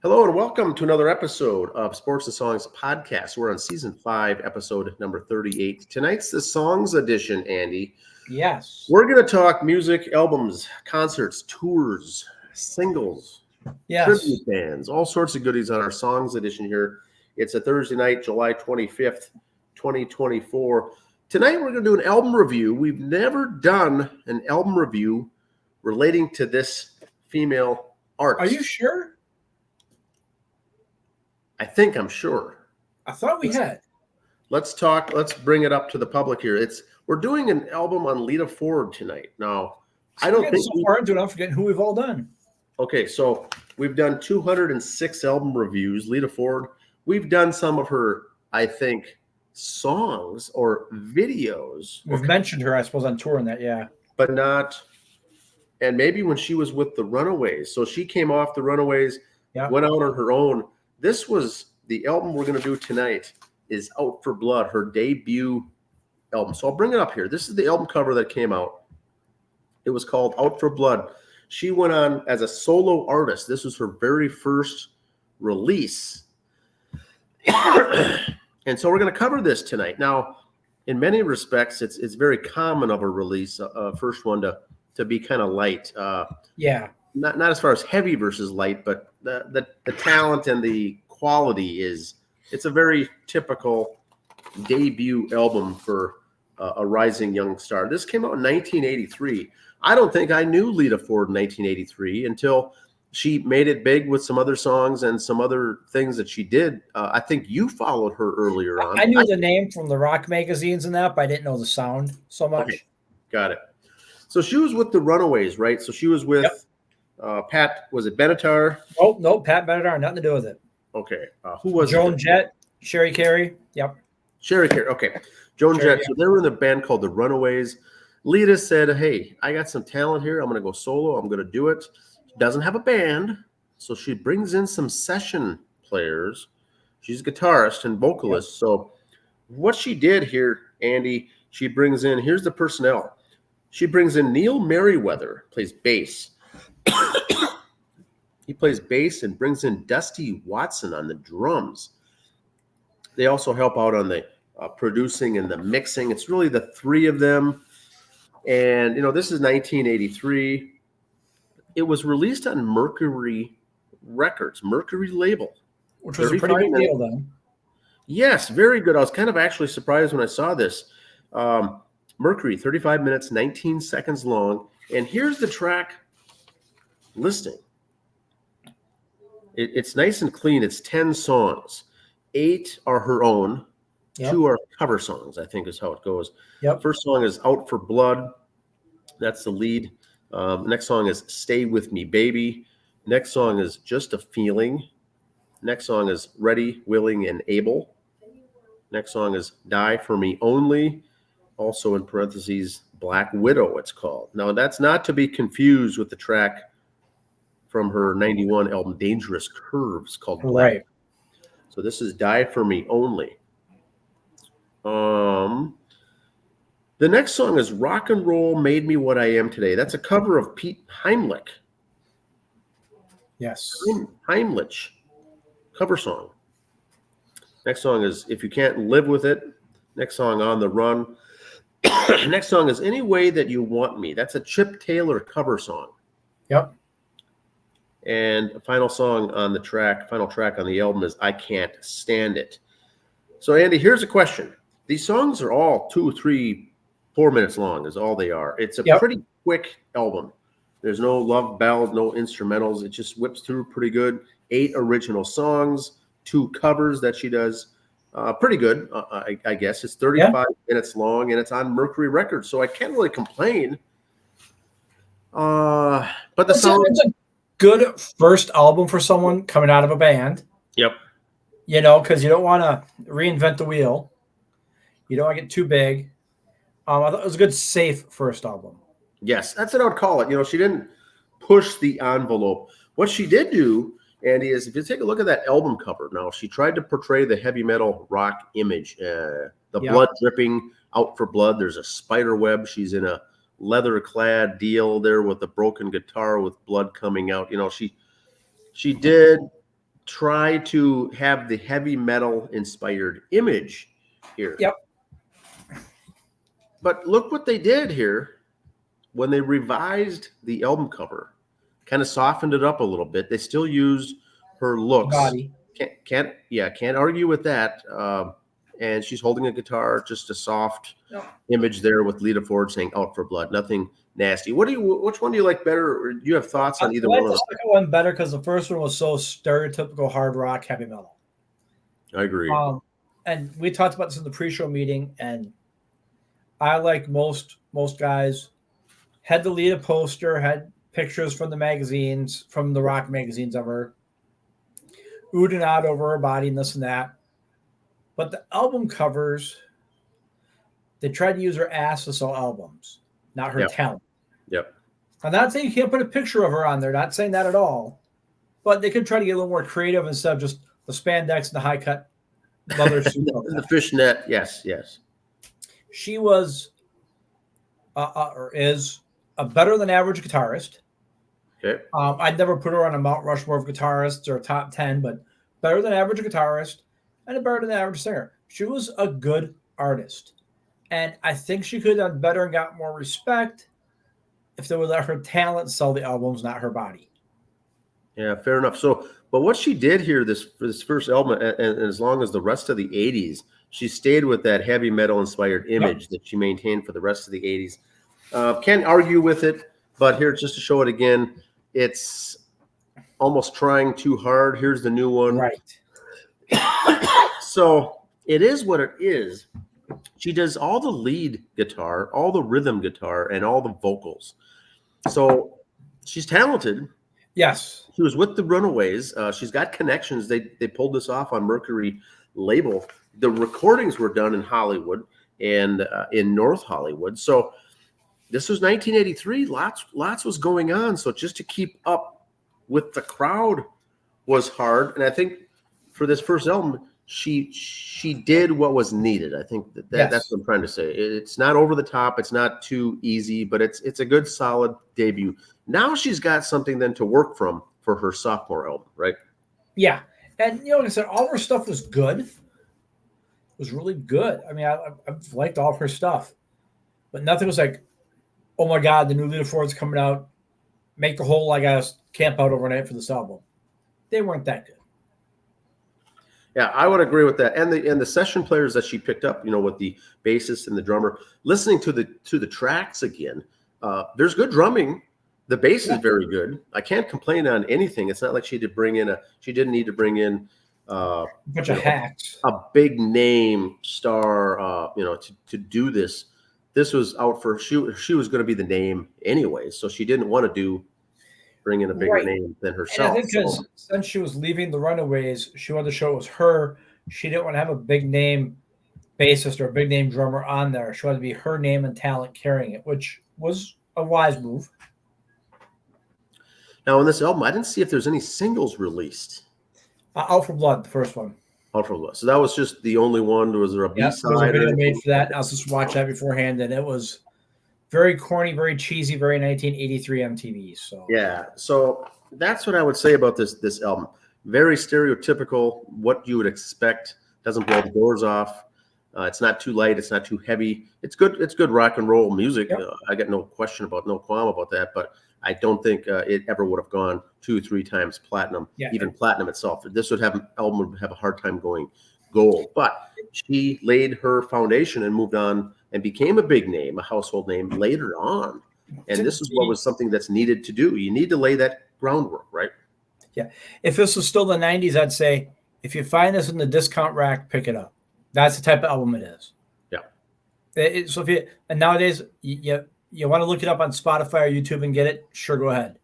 Hello and welcome to another episode of Sports and Songs Podcast. We're on season 5, episode number 38. Tonight's the songs edition, Andy. Yes. We're going to talk music, albums, concerts, tours, singles, tribute bands, all sorts of goodies on our songs edition here. It's a Thursday night, July 25th, 2024. Tonight we're going to do an album review. We've never done an album review relating to this female artist. Are you sure? I'm sure. I thought we had. Let's bring it up to the public here. We're doing an album on Lita Ford tonight. Now, I don't think so far into it, I'm forgetting who we've all done. Okay, so we've done 206 album reviews. Lita Ford. We've done some of her, I think, songs or videos. We've mentioned her, I suppose, on tour and that, yeah. But not, and maybe when she was with the Runaways. So she came off the Runaways, went out on her own. This was the album we're going to do tonight is Out for Blood, her debut album. So I'll bring it up here. This is the album cover that came out. It was called Out for Blood. She went on as a solo artist. This was her very first release. And so we're going to cover this tonight. Now, in many respects, it's very common of a release, first one to be kind of light. Not as far as heavy versus light, but the talent and the quality it's a very typical debut album for a rising young star. This came out in 1983. I don't think I knew Lita Ford in 1983 until she made it big with some other songs and some other things that she did. I think you followed her earlier on. I knew the name from the rock magazines and that, but I didn't know the sound so much. Okay. Got it. So she was with the Runaways, right? So she was with... Pat, was it Benatar? Oh, no, Pat Benatar, nothing to do with it. Okay. Who was Joan it? Jett, Sherry Carey. Yep. Sherry Carey. Okay. Joan Jett. So they were in a band called the Runaways. Lita said, hey, I got some talent here. I'm going to go solo. I'm going to do it. Doesn't have a band. So she brings in some session players. She's a guitarist and vocalist. Yep. So what she did here, Andy, she brings in, here's the personnel. She brings in Neil Merriweather, plays bass. He plays bass and brings in Dusty Watson on the drums. They also help out on the producing and the mixing. It's really the three of them. And, this is 1983. It was released on Mercury Records, Mercury label. Which was a pretty big deal then. Yes, very good. I was kind of actually surprised when I saw this. Mercury, 35 minutes, 19 seconds long. And here's the track listing. It's nice and clean. It's 10 songs. 8 are her own. 2 are cover songs, I think is how it goes. First song is Out for Blood. That's the lead. Next song is Stay With Me, Baby. Next song is Just a Feeling. Next song is Ready, Willing, and Able. Next song is Die For Me Only. Also in parentheses, Black Widow, it's called. Now, that's not to be confused with the track from her 91 album Dangerous Curves called Black. Right. So this is Die For Me Only. The next song is Rock and Roll Made Me What I Am Today. That's a cover of Pete Heimlich. Yes. Heimlich cover song. Next song is If You Can't Live With It. Next song, On the Run. Next song is Any Way That You Want Me. That's a Chip Taylor cover song. Yep. And the final track on the album is I Can't Stand It. So, Andy, here's a question. These songs are all 2, 3, 4 minutes long is all they are. It's a pretty quick album. There's no love ballad, no instrumentals. It just whips through pretty good. 8 original songs, 2 covers that she does. Pretty good, I guess. It's 35 minutes long, and it's on Mercury Records, so I can't really complain. But the song... It's a good first album for someone coming out of a band. Yep. Because you don't want to reinvent the wheel. You don't want to get too big. I thought it was a good, safe first album. Yes, that's what I would call it. She didn't push the envelope. What she did do, Andy, is if you take a look at that album cover now, she tried to portray the heavy metal rock image. The blood dripping, Out for Blood. There's a spider web. She's in a leather-clad deal there with a broken guitar with blood coming out. She did try to have the heavy metal inspired image here. Yep. But look what they did here when they revised the album cover, kind of softened it up a little bit. They still used her looks. Body. Can't argue with that. And she's holding a guitar, just a soft image there with Lita Ford saying "Out for Blood." Nothing nasty. Which one do you like better? Or do you have thoughts on either one? I like the second one better because the first one was so stereotypical hard rock, heavy metal. I agree. And we talked about this in the pre-show meeting, and I, like most guys, had the Lita poster, had pictures from the magazines, from the rock magazines of her, oohed and out over her body and this and that. But the album covers, they tried to use her ass to sell albums, not her talent. Yep. I'm not saying you can't put a picture of her on there, not saying that at all. But they could try to get a little more creative instead of just the spandex and the high-cut leather suit. The fishnet, yes. She was, or is, a better-than-average guitarist. Okay. I'd never put her on a Mount Rushmore of guitarists or a top 10, but better-than-average guitarist and a better-than-average singer. She was a good artist. And I think she could have done better and got more respect if they would let her talent sell the albums, not her body. Yeah, fair enough. So, but what she did here for this first album, and as long as the rest of the 80s, she stayed with that heavy metal inspired image that she maintained for the rest of the 80s. Can't argue with it, but here, just to show it again, it's almost trying too hard. Here's the new one. Right. So it is what it is. She does all the lead guitar, all the rhythm guitar, and all the vocals. So she's talented. Yes. She was with the Runaways. She's got connections. They pulled this off on Mercury label. The recordings were done in Hollywood and in North Hollywood. So this was 1983. Lots was going on. So just to keep up with the crowd was hard. And I think for this first album, she did what was needed. I think that's what I'm trying to say. It's not over the top. It's not too easy, but it's a good, solid debut. Now she's got something then to work from for her sophomore album, right? Yeah. And, like I said, all her stuff was good. It was really good. I mean, I've liked all of her stuff. But nothing was like, oh, my God, the new Lita Ford's coming out. Make the whole, I guess, camp out overnight for this album. They weren't that good. Yeah, I would agree with that. And the session players that she picked up, with the bassist and the drummer, listening to the tracks again, there's good drumming. The bass is very good. I can't complain on anything. It's not like she didn't need to bring in a bunch of hacks, a big name star, to do this. This was out for she was going to be the name anyway, so she didn't want to bring in a bigger name than herself. And I think because since she was leaving the Runaways, she wanted to show it was her. She didn't want to have a big name bassist or a big name drummer on there. She wanted to be her name and talent carrying it, which was a wise move. Now, on this album, I didn't see if there's any singles released. Out for Blood, the first one. Out for Blood. So that was just the only one. Was there a B-side? There was a video made for that. I was just watching that beforehand, and it was very corny, very cheesy, very 1983 MTV. So yeah, so that's what I would say about this album. Very stereotypical, what you would expect. Doesn't blow the doors off. It's not too light. It's not too heavy. It's good. It's good rock and roll music. Yep. I got no qualm about that. But I don't think it ever would have gone 2-3 times platinum. Yeah, even platinum itself. This album would have a hard time going gold. But she laid her foundation and moved on and became a big name, a household name later on. And this is what was something that's needed to do. You need to lay that groundwork, right? Yeah. If this was still the 90s, I'd say if you find this in the discount rack, pick it up. That's the type of album it is. Yeah. So and nowadays you want to look it up on Spotify or YouTube and get it, sure, go ahead.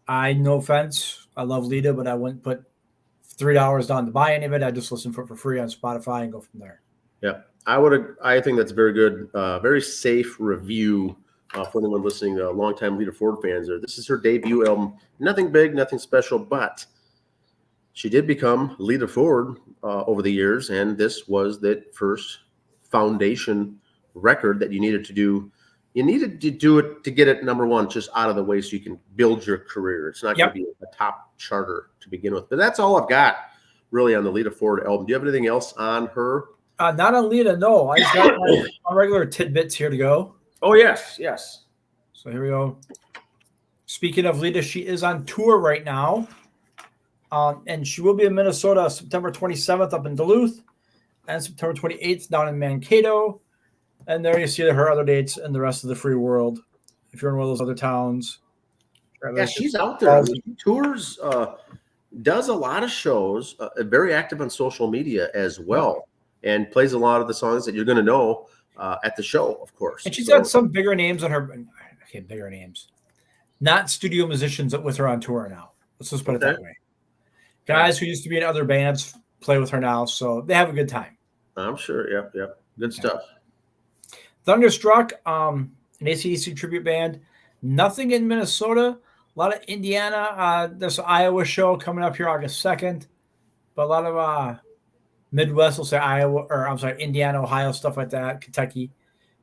No offense, I love Lita, but I wouldn't put $3 down to buy any of it. I just listen for it for free on Spotify and go from there. Yeah, I think that's very good, very safe review for anyone listening. Longtime Lita Ford fans there. This is her debut album. Nothing big, nothing special, but she did become Lita Ford over the years, and this was that first foundation record that you needed to do you needed to do it to get it, number one, just out of the way so you can build your career. It's not going to be a top charter to begin with. But that's all I've got really on the Lita Ford album. Do you have anything else on her? Not on Lita, no. I just got my regular tidbits here to go. Oh, yes. So here we go. Speaking of Lita, she is on tour right now. And she will be in Minnesota September 27th up in Duluth and September 28th down in Mankato. And there you see her other dates in the rest of the free world. If you're in one of those other towns. Yeah, she's out there. She tours, does a lot of shows, very active on social media as well, and plays a lot of the songs that you're going to know at the show, of course. And she's got some bigger names on her. Okay, bigger names. Not studio musicians with her on tour now. Let's just put it that way. Guys who used to be in other bands play with her now, so they have a good time. I'm sure. Yep. Good stuff. Thunderstruck, an AC/DC tribute band. Nothing in Minnesota. A lot of Indiana. There's an Iowa show coming up here August 2nd. But a lot of Midwest will say Indiana, Ohio, stuff like that, Kentucky.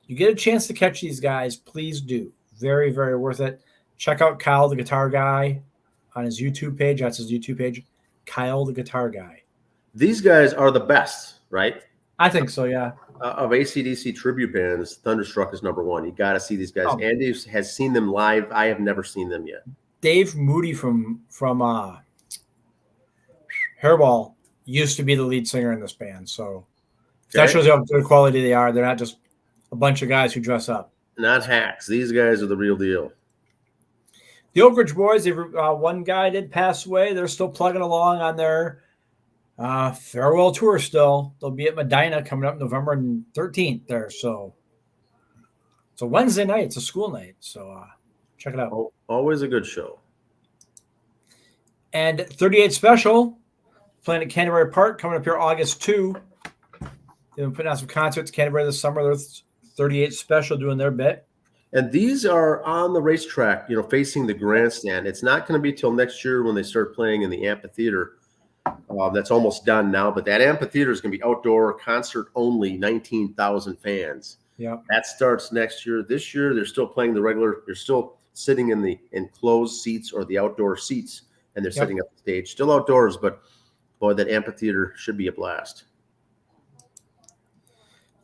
You get a chance to catch these guys, please do. Very, very worth it. Check out Kyle, the guitar guy, on his YouTube page. That's his YouTube page. Kyle, the guitar guy. These guys are the best, right? I think so, yeah. Of AC/DC tribute bands, Thunderstruck is number one. You got to see these guys. Andy has seen them live. I have never seen them yet. Dave Moody from Hairball used to be the lead singer in this band. So that shows you how good quality they are. They're not just a bunch of guys who dress up. Not hacks. These guys are the real deal. The Oak Ridge Boys, one guy did pass away. They're still plugging along on their farewell tour still. They'll be at Medina coming up November 13th there. So it's a Wednesday night. It's a school night. So check it out. Always a good show. And 38 Special playing at Canterbury Park coming up here August 2. They've been putting out some concerts at Canterbury this summer. They're 38 Special doing their bit. And these are on the racetrack, facing the grandstand. It's not going to be till next year when they start playing in the amphitheater. That's almost done now, but that amphitheater is going to be outdoor, concert only, 19,000 fans. Yeah, that starts next year. This year, they're still playing the regular. They're still sitting in the enclosed seats or the outdoor seats, and they're setting up the stage. Still outdoors, but boy, that amphitheater should be a blast.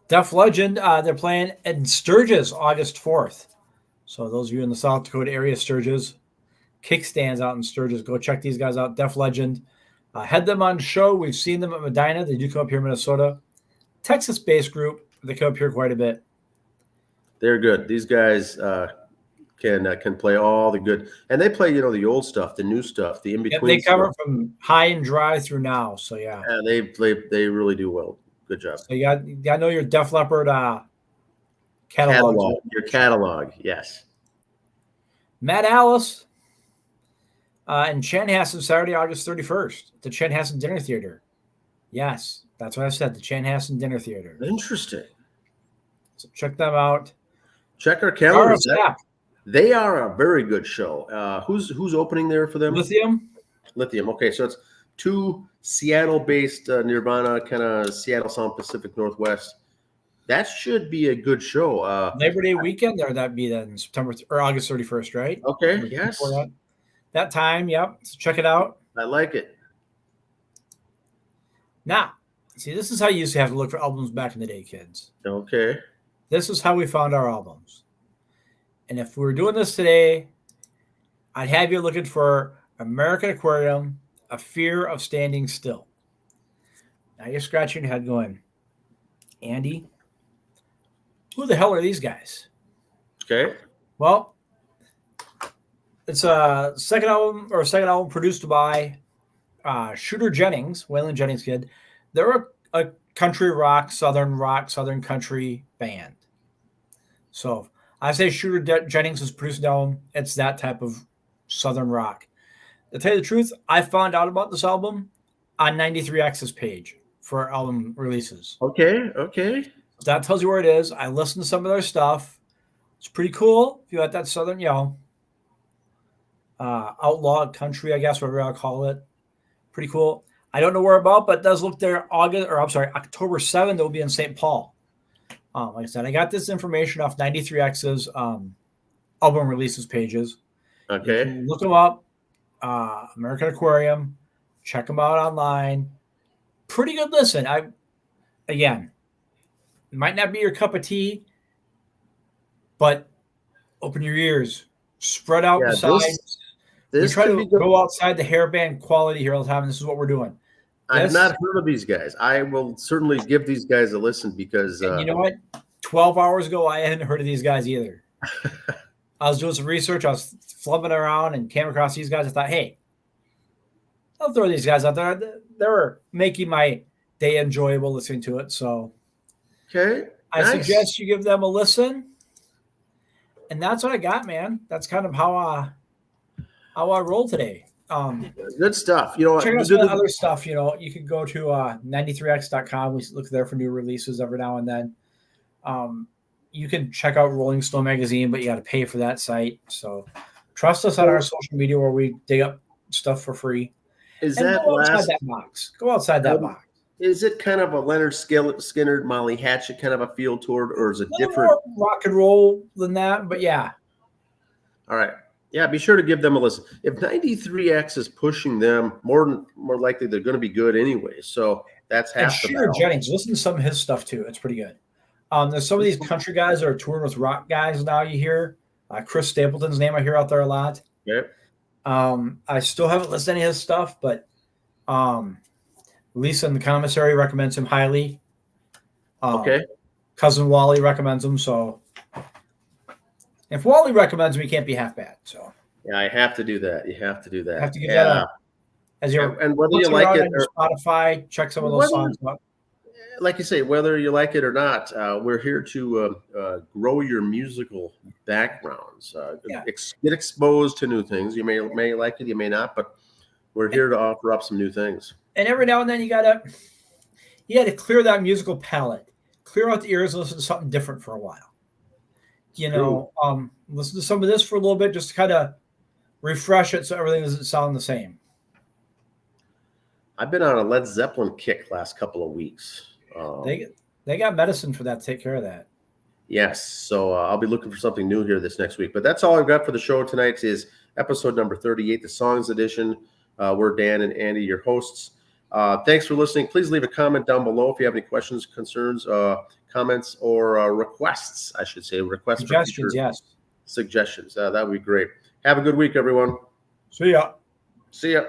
Def Legend, they're playing in Sturgis August 4th. So those of you in the South Dakota area, Sturgis, kickstands out in Sturgis, go check these guys out. Def Legend. Had them on show. We've seen them at Medina. They do come up here in Minnesota. Texas-based group. They come up here quite a bit. They're good. These guys can play all the good. And they play, the old stuff, the new stuff, the in-between they cover from high and dry through now. So, yeah. Yeah, they really do well. Good job. So, you got to know your Def Leppard catalog. Your catalog, yes. Matt Alice. And Chanhassen, Saturday, August 31st, the Chanhassen Dinner Theater. Yes, that's what I said, the Chanhassen Dinner Theater. Interesting. So check them out. Check our calendars. They are a very good show. Who's opening there for them? Lithium. Okay, so it's two Seattle-based Nirvana, kind of Seattle Sound Pacific Northwest. That should be a good show. Labor Day weekend, or that'd be then September or August 31st, right? Okay, yes. That time, yep. So check it out. I like it. Now, see, this is how you used to have to look for albums back in the day, kids. Okay. This is how we found our albums. And if we were doing this today, I'd have you looking for American Aquarium, A Fear of Standing Still. Now you're scratching your head going, Andy, who the hell are these guys? Okay. Well, it's a second album produced by Shooter Jennings, Waylon Jennings kid. They're a country rock, southern country band. So I say Shooter Jennings is producing the album. It's that type of southern rock. To tell you the truth, I found out about this album on 93X's page for album releases. Okay. That tells you where it is. I listened to some of their stuff. It's pretty cool. If you like that southern, outlaw country, I guess, whatever I'll call it. Pretty cool. I don't know where about, but it does look there October 7th, they'll be in St. Paul. Like I said, I got this information off 93X's album releases pages. Okay. You can look them up. American Aquarium. Check them out online. Pretty good listen. Again, it might not be your cup of tea, but open your ears. Spread out the sides. We try to go outside the hairband quality here all the time, and this is what we're doing. I've not heard of these guys. I will certainly give these guys a listen because you know what? 12 hours ago, I hadn't heard of these guys either. I was doing some research. I was flubbing around and came across these guys. I thought, hey, I'll throw these guys out there. They were making my day enjoyable listening to it. So okay, I suggest you give them a listen. And that's what I got, man. That's kind of how I roll today. Good stuff. You know, check out some other stuff. You know, you can go to 93x.com. We look there for new releases every now and then. You can check out Rolling Stone magazine, but you got to pay for that site. So trust us on our social media where we dig up stuff for free. Go outside that box. Go outside that box. Is it kind of a Leonard Skinner, Molly Hatchet kind of a feel toward, or is it different? More rock and roll than that, but yeah. All right. Yeah, be sure to give them a listen. If 93X is pushing them, more likely they're going to be good anyway. So that's half the battle. Jennings, listen to some of his stuff too. It's pretty good. There's some of these country guys that are touring with rock guys now. You hear Chris Stapleton's name I hear out there a lot. Yep. I still haven't listened to any of his stuff, but Lisa in the commissary recommends him highly. Okay. Cousin Wally recommends him. So if Wally recommends him, he can't be half bad. So yeah, I have to do that. You have to do that. I have to give that as your and whether you like it or Spotify, check some of those songs out. Like you say, whether you like it or not, we're here to grow your musical backgrounds. Get exposed to new things. You may like it, you may not, but we're here to offer up some new things. And every now and then you gotta clear that musical palette, clear out the ears, and listen to something different for a while. You know, listen to some of this for a little bit, just to kind of refresh it so everything doesn't sound the same. I've been on a Led Zeppelin kick last couple of weeks. They got medicine for that to take care of that. Yes. So I'll be looking for something new here this next week. But that's all I've got for the show tonight is episode number 38, the Songs Edition. We're Dan and Andy, your hosts. Thanks for listening. Please leave a comment down below if you have any questions, concerns, comments, or requests, I should say. Requests suggestions, yes. Suggestions. That would be great. Have a good week, everyone. See ya. See ya.